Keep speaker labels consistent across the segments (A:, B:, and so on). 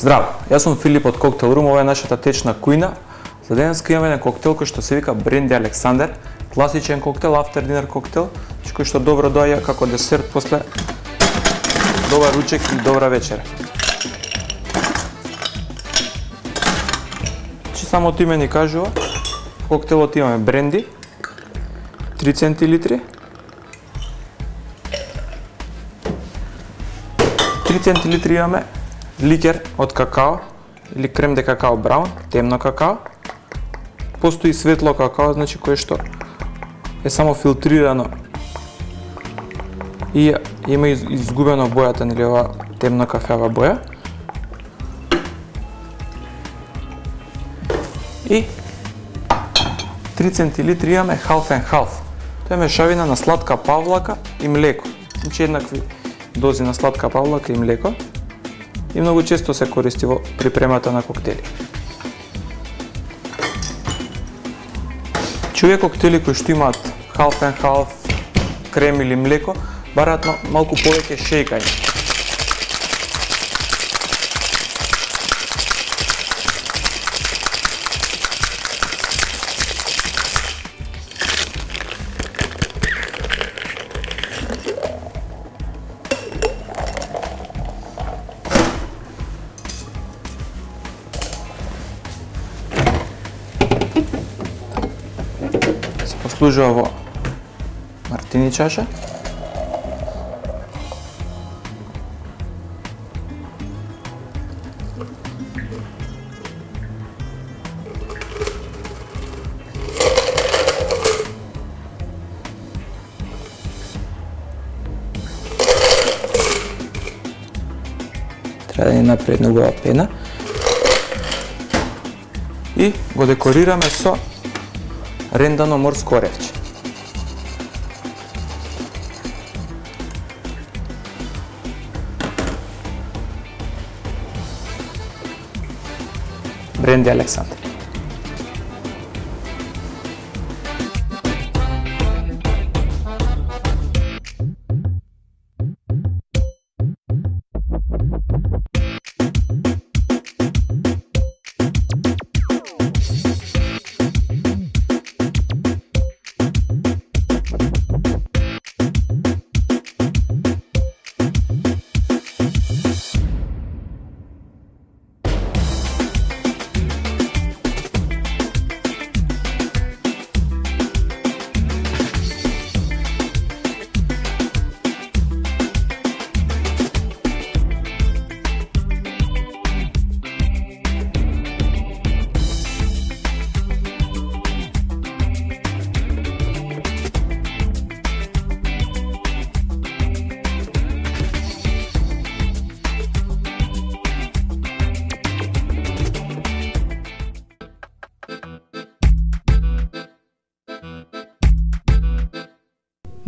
A: Здраво, јас сум Филип од Коктел Рум, ова е нашата течна кујна. За денеска имаме еден коктел кој што се вика Бренди Александер, класичен коктел, after dinner коктел, кој што добро доаѓа како десерт после добар ручек и добра вечера. Самото име ни кажува, в коктелот имаме бренди, 3 центилитри, 3 центилитри имаме ликер од какао или крем де какао браун, темно какао. Постои светло какао, значи кое што е само филтрирано и има изгубено бојата, нели ова темно кафеава боја. И 3 центилитри имаме half and half. Тоа е мешавина на сладка павлака и млеко. Значи еднакви дози на сладка павлака и млеко. И многу често се користи во припремата на коктели. Овие коктели кои што имаат half and half, крем или млеко, бараат малку повеќе шејкање. Послужува во мартини чаша. Треба да ни направи убава пена. И го декорираме со рендано морско оревче. Бренди Александер.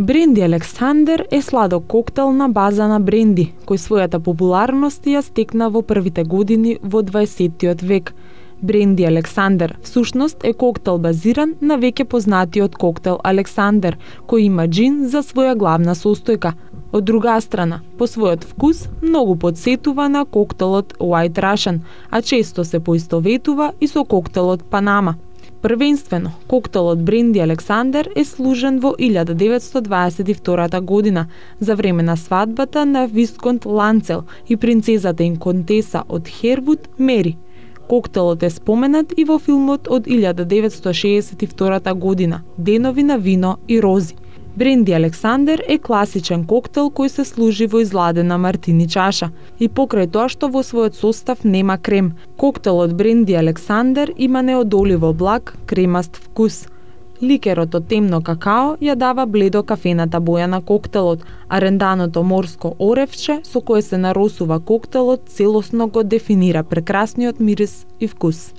B: Бренди Александер е сладок коктел на база на бренди, кој својата популарност ја стекна во првите години во 20-тиот век. Бренди Александер всушност е коктел базиран на веќе познатиот коктел Александер, кој има џин за своја главна состојка. Од друга страна, по својот вкус, многу подсетува на коктелот White Russian, а често се поистоветува и со коктелот Панама. Првенствено, коктелот Бренди Александер е служен во 1922 година за време на свадбата на Висконт Ланцел и принцезата инконтеса од Хервуд Мери. Коктелот е споменат и во филмот од 1962 година Денови на вино и рози. Бренди Александер е класичен коктел кој се служи во изладена мартини чаша и покрај тоа што во својот состав нема крем. Коктелот Бренди Александер има неодоливо благ, кремаст вкус. Ликерот од темно какао ја дава бледо кафената боја на коктелот, а ренданото морско оревче со кое се наросува коктелот целосно го дефинира прекрасниот мирис и вкус.